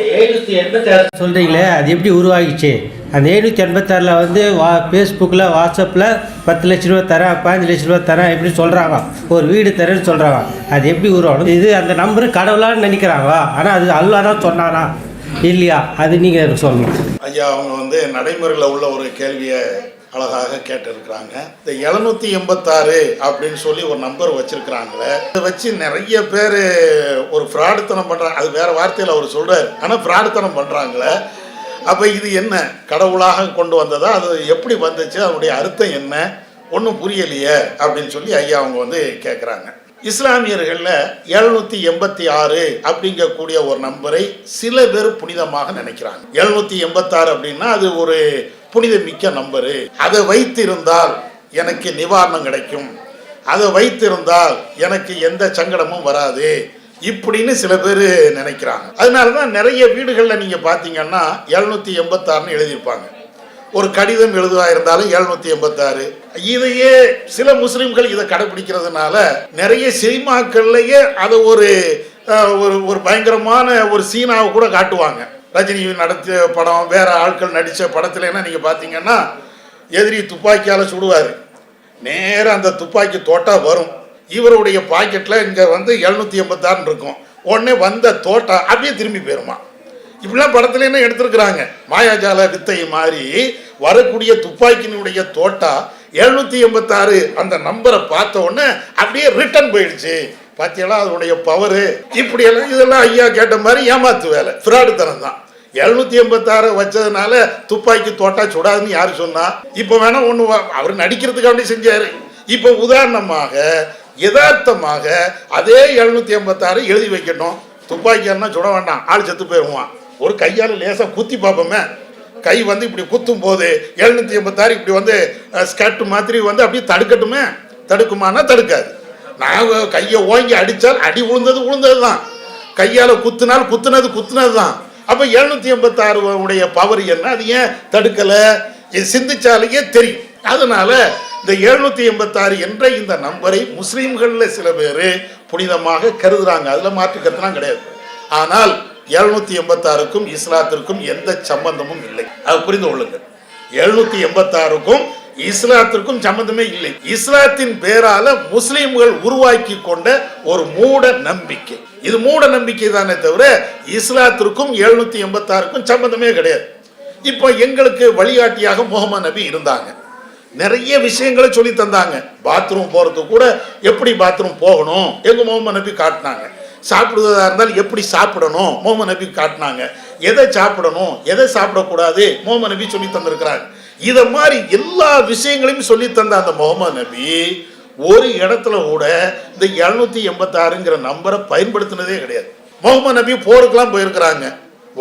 786 சொல்கிறீங்களே, அது எப்படி உருவாகிச்சு? அந்த 786 வந்து ஃபேஸ்புக்கில், வாட்ஸ்அப்பில் 10 லட்ச ரூபா தரேன், 15 லட்ச ரூபா தரேன் இப்படி சொல்கிறாங்க. ஒரு வீடு தரேன்னு சொல்கிறாங்க. அது எப்படி உருவாகும்? இது அந்த நம்பரு கடவுளான்னு நினைக்கிறாங்க. ஆனால் அது அல்லா தான் சொன்னானா இல்லையா? அது நீங்கள் சொல்லணும் ஐயா. அவங்க வந்து நடைமுறையில் உள்ள ஒரு கேள்வியை அழகாக கேட்டிருக்கிறாங்க. இந்த 786 அப்படின்னு சொல்லி ஒரு நம்பர் வச்சிருக்கிறாங்களே, அதை வச்சு நிறைய பேர் ஒரு ஃப்ராடுத்தனம் பண்ணுறாங்க. அது வேற வார்த்தையில் அவர் சொல்கிறார், ஆனால் ஃப்ராடுத்தனம் பண்ணுறாங்களே. அப்போ இது என்ன கடவுளாக கொண்டு வந்ததா? அது எப்படி வந்துச்சு? அதனுடைய அர்த்தம் என்ன? ஒன்றும் புரியலையே அப்படின்னு சொல்லி ஐயா அவங்க வந்து கேட்குறாங்க. இஸ்லாமியர்களில் 786 அப்படிங்கக்கூடிய ஒரு நம்பரை சில பேர் புனிதமாக நினைக்கிறாங்க. 786 அப்படின்னா அது ஒரு புனிதமிக்க நம்பரு. அதை வைத்திருந்தால் எனக்கு நிவாரணம் கிடைக்கும், அதை வைத்திருந்தால் எனக்கு எந்த சங்கடமும் வராது இப்படின்னு சில பேர் நினைக்கிறாங்க. அதனால தான் நிறைய வீடுகளில் நீங்கள் பார்த்தீங்கன்னா 786ன்னு எழுதியிருப்பாங்க. ஒரு கடிதம் எழுதுவா இருந்தாலும் 786. இதையே சில முஸ்லிம்கள் இதை கடைபிடிக்கிறதுனால நிறைய சினிமாக்கள்லேயே அதை ஒரு ஒரு பயங்கரமான ஒரு சீனாவை கூட காட்டுவாங்க. ரஜினி நடத்திய படம், வேற ஆட்கள் நடித்த படத்துலன்னா நீங்கள் பார்த்தீங்கன்னா எதிரி துப்பாக்கியால் சுடுவார், நேராக அந்த துப்பாக்கி தோட்டா வரும், இவருடைய பாக்கெட்டில் இங்கே வந்து 786 இருக்கும், உடனே வந்த தோட்டா அப்படியே திரும்பி போயிருமா. இப்படிலாம் படத்துல என்ன எடுத்திருக்கிறாங்க. மாயாஜால வித்தை மாதிரி வரக்கூடிய துப்பாக்கியினுடைய தோட்டா 786 அந்த நம்பரை பார்த்த உடனே அப்படியே ரிட்டர்ன் போயிடுச்சு. பார்த்தீங்களா அதனுடைய பவரு? இப்படியெல்லாம் இதெல்லாம் ஐயா கேட்ட மாதிரி ஏமாத்து வேலை, ஃப்ராடுத்தனம் தான். 786 வச்சதுனால துப்பாக்கி தோட்டா சுடாதுன்னு யாரு சொன்னா? இப்போ வேணா ஒன்று அவர் நடிக்கிறதுக்கு அப்படி செஞ்சாரு. இப்போ உதாரணமாக யதார்த்தமாக அதே 786 எழுதி வைக்கணும். துப்பாக்கியாருன்னா சுட வேண்டாம், ஆள் செத்து போயிடுவான். ஒரு கையால் லேசாக குத்தி பார்ப்போமே, கை வந்து இப்படி குத்தும் போது 786 இப்படி வந்து ஸ்கட் மாதிரி வந்து அப்படியே தடுக்கட்டுமே, தடுக்குமானா தடுக்காது. நான் கையை ஓங்கி அடித்தால் அடி விழுந்தது தான், கையால் குத்துனால் குத்துனது தான். அப்போ 786 உடைய பவர் என்ன? அது ஏன் தடுக்கலை? சிந்திச்சாலேயே தெரியும். அதனால இந்த 786 என்ற இந்த நம்பரை முஸ்லீம்களில் சில பேர் புனிதமாக கருதுறாங்க. அதில் மாற்று கருத்துலாம் கிடையாது. ஆனால் 786க்கும் இஸ்லாத்திற்கும் எந்த சம்பந்தமும் இல்லை. அது புரிந்து கொள்ளுங்கள். 786க்கும் இஸ்லாத்திற்கும் சம்பந்தமே இல்லை. இஸ்லாத்தின் பேரால முஸ்லீம்கள் உருவாக்கி கொண்ட ஒரு மூட நம்பிக்கை. இது மூட நம்பிக்கை தானே தவிர இஸ்லாத்திற்கும் 786க்கும் சம்பந்தமே கிடையாது. இப்போ எங்களுக்கு வழிகாட்டியாக முகமது நபி இருந்தாங்க. நிறைய விஷயங்களை சொல்லி தந்தாங்க. பாத்ரூம் போகிறதுக்கு கூட எப்படி பாத்ரூம் போகணும் எங்கள் முகமது நபி காட்டினாங்க. சாப்பிடுவதாக இருந்தால் எப்படி சாப்பிடணும் முகமது நபி காட்டினாங்க. எதை சாப்பிடணும் எதை சாப்பிடக்கூடாது முகமது நபி சொல்லி தந்திருக்கிறாங்க. இதை மாதிரி எல்லா விஷயங்களையும் சொல்லி தந்த அந்த முகமது நபி ஒரு இடத்துல கூட இந்த 786ங்கிற நம்பரை பயன்படுத்தினதே கிடையாது. முகமது நபி போருக்கெல்லாம் போயிருக்கிறாங்க,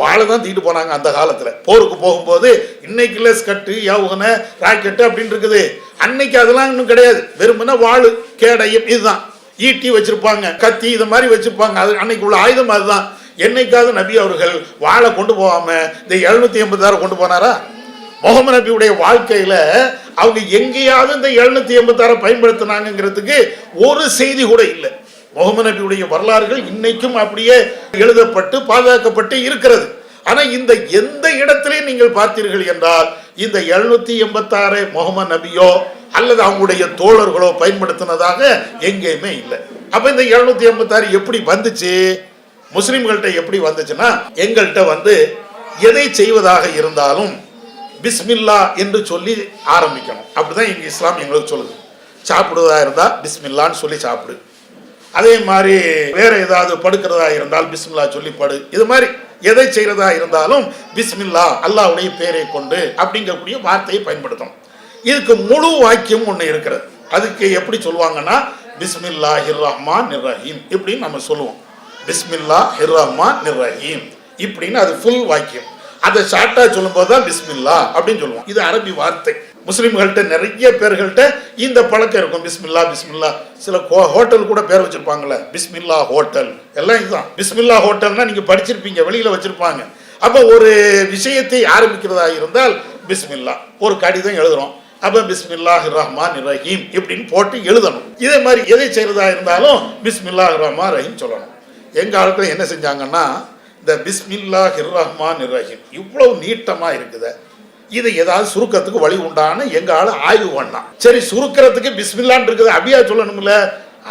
வாழை தான் தூக்கிட்டு போனாங்க. அந்த காலத்தில் போருக்கு போகும்போது இன்னைக்குள்ள ஸ்கட்டு, யவுகனை, ராக்கெட்டு அப்படின்னு இருக்குது. அன்னைக்கு அதெல்லாம் இன்னும் கிடையாது. வெறுமனே வாழு, கேடயம், இதுதான். ஈட்டி வச்சிருப்பாங்க, கத்தி இது மாதிரி வச்சிருப்பாங்க. அது அன்னைக்கு உள்ள ஆயுதம் அதுதான். என்னைக்காவது நபி அவர்கள் வாழை கொண்டு போகாம இந்த 786 கொண்டு போனாரா? முகமது நபியுடைய வாழ்க்கையில அவங்க எங்கேயாவது இந்த 786 பயன்படுத்தினாங்கிறதுக்கு ஒரு செய்தி கூட இல்லை. முகமது நபியுடைய வரலாறுகள் இன்னைக்கும் அப்படியே எழுதப்பட்டு பாதுகாக்கப்பட்டு இருக்கிறது. ஆனா இந்த எந்த இடத்திலையும் நீங்கள் பார்த்தீர்கள் என்றால் இந்த 786 முகமது நபியோ அல்லது அவங்களுடைய தோழர்களோ பயன்படுத்தினதாக எங்கேயுமே இல்லை. அப்ப இந்த 786 எப்படி வந்துச்சு? முஸ்லிம்கள்ட்ட எப்படி வந்துச்சுன்னா, எங்கள்கிட்ட வந்து எதை செய்வதாக இருந்தாலும் பிஸ்மில்லா என்று சொல்லி ஆரம்பிக்கணும். அப்படிதான் எங்க இஸ்லாம் எங்களுக்கு சொல்லுது. சாப்பிடுவதா இருந்தா பிஸ்மில்லான்னு சொல்லி சாப்பிடு. அதே மாதிரி வேற ஏதாவது படுக்கிறதா இருந்தால் பிஸ்மில்லா சொல்லி படு. இது மாதிரி எதை செய்யறதா இருந்தாலும் பிஸ்மில்லா அல்லாஹ்வுடைய பேரை கொண்டு அப்படிங்கக்கூடிய வார்த்தையை பயன்படுத்தணும். இதுக்கு முழு வாக்கியம் ஒன்று இருக்கிறது. அதுக்கு எப்படி சொல்லுவாங்கன்னா பிஸ்மில்லாஹிர் ரஹ்மானிர் ரஹீம் இப்படின்னு நம்ம சொல்லுவோம். பிஸ்மில்லாஹிர் ரஹ்மானிர் ரஹீம் இப்படின்னு அது ஃபுல் வாக்கியம். அதை ஷார்ட்டா சொல்லும் போது தான் பிஸ்மில்லா அப்படின்னு சொல்லுவோம். இது அரபி வார்த்தை. முஸ்லிம்கள்ட்ட நிறைய பேர்கள்ட்ட இந்த பழக்கம் இருக்கும். பிஸ்மில்லா பிஸ்மில்லா. சில ஹோட்டல் கூட பேர் வச்சிருப்பாங்கல்ல, பிஸ்மில்லா ஹோட்டல், எல்லாம் இதுதான். பிஸ்மில்லா ஹோட்டல்னா நீங்க படிச்சிருப்பீங்க, வெளியில வச்சிருப்பாங்க. அப்போ ஒரு விஷயத்தை ஆரம்பிக்கிறதா இருந்தால் பிஸ்மில்லா, ஒரு கடிதம் எழுதுறோம், அப்போ பிஸ்மில்லாஹிர் ரஹ்மானிர் ரஹீம் இப்படின்னு போட்டு எழுதணும். இதே மாதிரி எதை செய்யறதா இருந்தாலும் பிஸ்மில்லாஹிர் ரஹ்மானிர் ரஹீம் சொல்லணும். எங்க ஆட்கள் என்ன செஞ்சாங்கன்னா இந்த பிஸ்மில்லாஹிர் ரஹ்மானிர் ரஹீம் இவ்வளவு நீட்டமாக இருக்குது, இதை ஏதாவது சுருக்கத்துக்கு வழி உண்டான எங்க ஆளு ஆய்வு பண்ணான். சரி, சுருக்கிறதுக்கு பிஸ்மில்லான்னு இருக்குது, அப்படியா சொல்லணும்ல,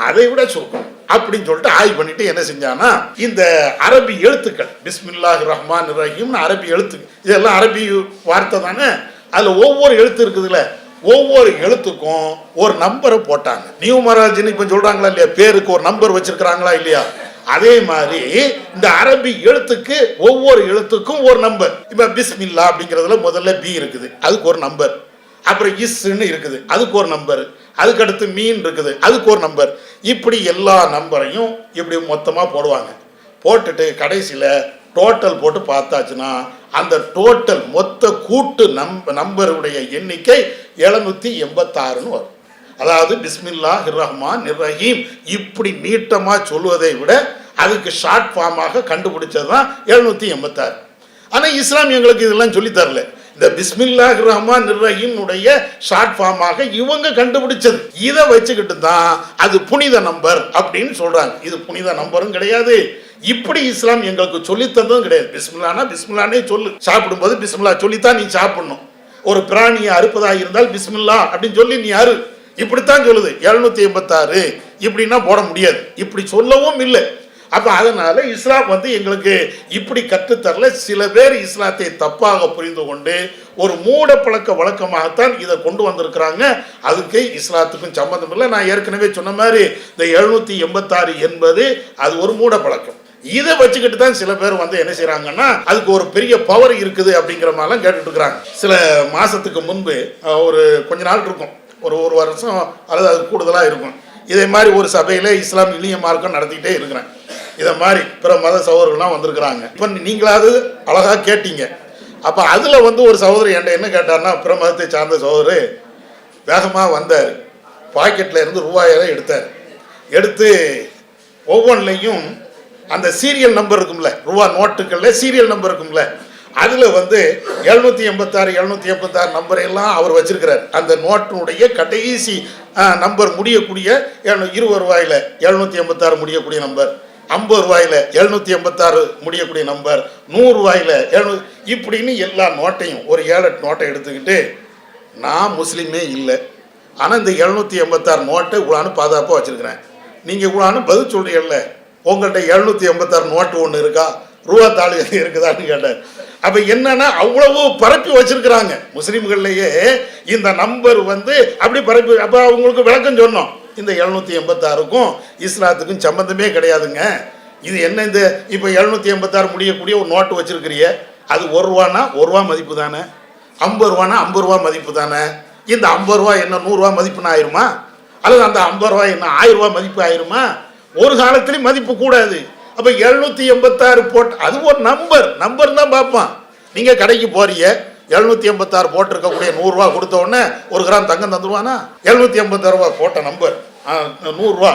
அதை விட சுருக்கம் அப்படின்னு சொல்லிட்டு ஆய்வு பண்ணிட்டு என்ன செஞ்சானா, இந்த அரபி எழுத்துக்கள் பிஸ்மில்லாஹிர் ரஹ்மானிர் ரஹீம்னு அரபி எழுத்து, இதெல்லாம் அரபி வார்த்தை தானே, அதுல ஒவ்வொரு எழுத்து இருக்குதுல்ல, ஒவ்வொரு எழுத்துக்கும் ஒரு நம்பரை போட்டாங்க. நியூமராஜின்னு இப்ப சொல்றாங்களா இல்லையா, பேருக்கு ஒரு நம்பர் வச்சிருக்கிறாங்களா இல்லையா, அதே மாதிரி இந்த அரபி எழுத்துக்கு ஒவ்வொரு எழுத்துக்கும் ஒரு நம்பர். இப்ப பிஸ்மில்லா அப்படிங்கிறதுல முதல்ல பி இருக்குது, அதுக்கு ஒரு நம்பர். அப்புறம் இஸ்ன்னு இருக்குது, அதுக்கு ஒரு நம்பர். அதுக்கு அடுத்து மீன் இருக்குது, அதுக்கு ஒரு நம்பர். இப்படி எல்லா நம்பரையும் இப்படி மொத்தமா போடுவாங்க. போட்டுட்டு கடைசியில டோட்டல் போட்டு பார்த்தாச்சுன்னா அந்த டோட்டல் மொத்த கூட்டு நம்பருடைய எண்ணிக்கை 786ன்னு வரும். அதாவது பிஸ்மில்லாஹிர் ரஹ்மானிர் ரஹீம் இப்படி நீட்டமா சொல்வதை விட அதுக்கு ஷார்ட் ஃபார்மாக கண்டுபிடிச்சது தான் 786. ஆனால் இஸ்லாம் எங்களுக்கு இதெல்லாம் சொல்லி தரல. இந்த பிஸ்மில்லாஹிர் ரஹ்மானிர் ரஹீம் உடைய ஷார்ட் ஃபார்மாக இவங்க கண்டுபிடிச்சது. இதை வச்சுக்கிட்டு தான் அது புனித நம்பர் அப்படின்னு சொல்றாங்க. இது புனித நம்பரும் கிடையாது, இப்படி இஸ்லாம் எங்களுக்கு சொல்லி தந்ததும் கிடையாது. பிஸ்மில்லானா பிஸ்மில்லானே சொல்லு, சாப்பிடும்போது பிஸ்மில்லா சொல்லித்தான் நீ சாப்பிடணும். ஒரு பிராணியை அறுப்பதாக இருந்தால் பிஸ்மில்லா அப்படின்னு சொல்லி நீ அறு, இப்படித்தான் சொல்லுது. 786 இப்படின்னா போட முடியாது, இப்படி சொல்லவும் இல்லை. அப்ப அதனால இஸ்லாம் எங்களுக்கு இப்படி கற்றுத்தரல. சில பேர் இஸ்லாத்தை தப்பாக புரிந்து கொண்டு ஒரு மூட பழக்க வழக்கமாகத்தான் இதை கொண்டு வந்திருக்கிறாங்க. அதுக்கு இஸ்லாத்துக்கும் சம்பந்தம் இல்லை. நான் ஏற்கனவே சொன்ன மாதிரி இந்த 786 என்பது அது ஒரு மூட பழக்கம். இதை வச்சுக்கிட்டு தான் சில பேர் என்ன செய்யறாங்கன்னா அதுக்கு ஒரு பெரிய பவர் இருக்குது அப்படிங்கிற மாதிரிலாம் கேட்டுட்டு இருக்கிறாங்க. சில மாசத்துக்கு முன்பு ஒரு கொஞ்ச நாள் இருக்கும், ஒரு வருஷம் அல்லது அது கூடுதலாக இருக்கும், இதே மாதிரி ஒரு சபையில் இஸ்லாம் இளைய மார்க்கம் நடத்திக்கிட்டே இருக்கிறேன். இதை மாதிரி பிற மத சகோதரர்கள்லாம் வந்திருக்கிறாங்க. இப்போ நீங்களாவது அழகாக கேட்டீங்க. அப்போ அதில் ஒரு சகோதரர் என்கிட்ட என்ன கேட்டார்னா, பிற மதத்தை சார்ந்த சகோதரர் வேகமாக வந்தார், பாக்கெட்டில் இருந்து ரூபாயெல்லாம் எடுத்து ஒவ்வொன்றிலையும் அந்த சீரியல் நம்பர் இருக்கும்ல, ரூபா நோட்டுகளில் சீரியல் நம்பர் இருக்கும்ல, அதில் 786 786 நம்பர் எல்லாம் அவர் வச்சிருக்கிறார். அந்த நோட்டினுடைய கடைசி நம்பர் முடியக்கூடிய 20 ரூபாயில் 786 முடியக்கூடிய நம்பர், 50 ரூபாயில் 786 முடியக்கூடிய நம்பர், 100 ரூபாயில் 700 இப்படின்னு எல்லா நோட்டையும் ஒரு 7-8 நோட்டை எடுத்துக்கிட்டு, நான் முஸ்லீமே இல்லை, ஆனால் இந்த 786 நோட்டை இவ்வளான்னு பாதுகாப்பாக வச்சுருக்கிறேன், நீங்கள் இவ்வளான்னு பதில் சொல்கிறீங்கல்ல, உங்கள்கிட்ட 786 நோட்டு ஒன்று இருக்கா, ரூபா தாள் இருக்குதான்னு கேட்டார். அப்போ என்னன்னா அவ்வளவு பரப்பி வச்சிருக்கிறாங்க முஸ்லீம்கள்லேயே இந்த நம்பர் அப்படி பரப்பி. அப்போ அவங்களுக்கு விளக்கம் சொன்னோம், இந்த 786க்கும் இஸ்லாத்துக்கும் சம்பந்தமே கிடையாதுங்க. இது என்ன, இந்த இப்போ 786 முடியக்கூடிய ஒரு நோட்டு வச்சிருக்கிறிய, அது 1 ரூபான்னா 1 ரூபா மதிப்பு தானே, 50 ரூபான்னா 50 ரூபா மதிப்பு தானே. இந்த 50 ரூபா என்ன 100 ரூபா மதிப்புன்னு ஆயிருமா, அல்லது அந்த 50 ரூபா என்ன 1000 ரூபா மதிப்பு ஆயிருமா? ஒரு காலத்திலையும் மதிப்பு கூடாது. அப்போ 786 போட்டு அது ஒரு நம்பர் தான் பார்ப்பான். நீங்கள் கடைக்கு போறீங்க, 786 போட்டிருக்கக்கூடிய 100 ரூபா கொடுத்த உடனே 1 கிராம் தங்கம் தந்துடுவானா? 786 ரூபா போட்ட நம்பர் 100 ரூபா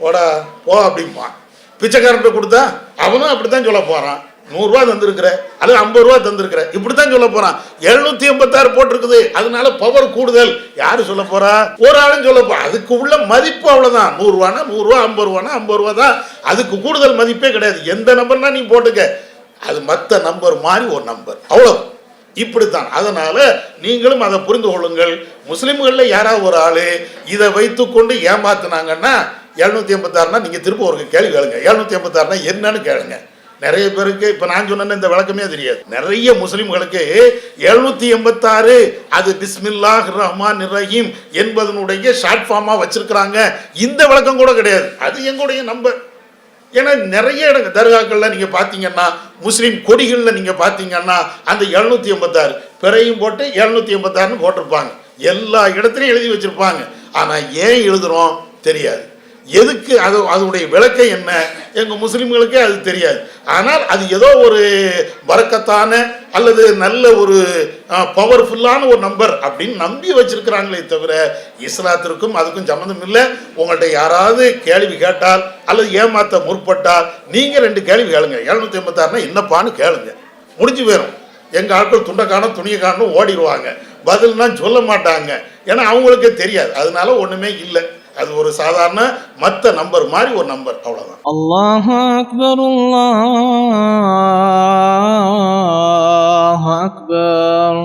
ஓடா போ அப்படிம்பான். பிச்சைக்காரன்ட்ட கொடுத்தா அவனும் அப்படித்தான் சொல்ல போறான், 100 ரூபா தந்திருக்கிற அல்லது 50 ரூபா தந்திருக்கிற இப்படித்தான் சொல்ல போறான். 786 போட்டிருக்குது, அதனால பவர் கூடுதல். யாரு சொல்ல போறா? ஒரு ஆளும் சொல்ல போறா. அதுக்கு உள்ள மதிப்பு அவ்வளவுதான். 100 ரூபானா 100 ரூபா, 50 ரூபானா 50 ரூபா தான். அதுக்கு கூடுதல் மதிப்பே கிடையாது. எந்த நம்பர்னா நீ போட்டுக்க, அது மற்ற நம்பர் மாதிரி ஒரு நம்பர், அவ்வளவு. இப்படித்தான். அதனால நீங்களும் அதை புரிந்து கொள்ளுங்கள். முஸ்லிம்கள்ல யாராவது ஒரு ஆளு இதை வைத்துக்கொண்டு ஏமாத்தினாங்கன்னா 786னா நீங்க திரும்ப ஒரு கேள்வி கேளுங்க, 786னா என்னன்னு கேளுங்க. நிறைய பேருக்கு இப்போ நான் சொன்ன இந்த விளக்கமே தெரியாது. நிறைய முஸ்லிம்களுக்கு 786 அது பிஸ்மில்லாஹிர் ரஹ்மானிர் ரஹீம் என்பதனுடைய ஷார்ட் ஃபார்மா வச்சிருக்கிறாங்க. இந்த விளக்கம் கூட கிடையாது. அது எங்களுடைய நம்பர். ஏன்னா நிறைய இடங்கள் தர்காக்கள்ல நீங்க பாத்தீங்கன்னா, முஸ்லீம் கொடிகள்ல நீங்க பாத்தீங்கன்னா அந்த 786 பிறையும் போட்டு 786ன்னு போட்டிருப்பாங்க. எல்லா இடத்துலையும் எழுதி வச்சிருப்பாங்க. ஆனா ஏன் எழுதுறோம் தெரியாது. எதுக்கு அதனுடைய விளக்கம் என்ன எங்க முஸ்லிம்களுக்கே அது தெரியாது. ஆனால் அது ஏதோ ஒரு பரக்கத்தான அல்லது நல்ல ஒரு பவர்ஃபுல்லான ஒரு நம்பர் அப்படின்னு நம்பி வச்சிருக்கிறாங்களே தவிர இஸ்லாத்திற்கும் அதுக்கும் சம்மந்தம் இல்லை. உங்கள்கிட்ட யாராவது கேள்வி கேட்டால் அல்லது ஏமாத்த முற்பட்டால் நீங்க 2 கேள்வி கேளுங்க. 786னா என்னப்பான்னு கேளுங்க, முடிஞ்சு போயிடும். எங்க ஆட்கள் துண்டை காணும் துணியை காணும் ஓடிடுவாங்க, பதில்னா சொல்ல மாட்டாங்க. ஏன்னா அவங்களுக்கே தெரியாது. அதனால ஒண்ணுமே இல்லை. அது ஒரு சாதாரண மற்ற நம்பர் மாதிரி ஒரு நம்பர், அவ்வளவுதான். அல்லாஹு அக்பர், அல்லாஹு அக்பர்.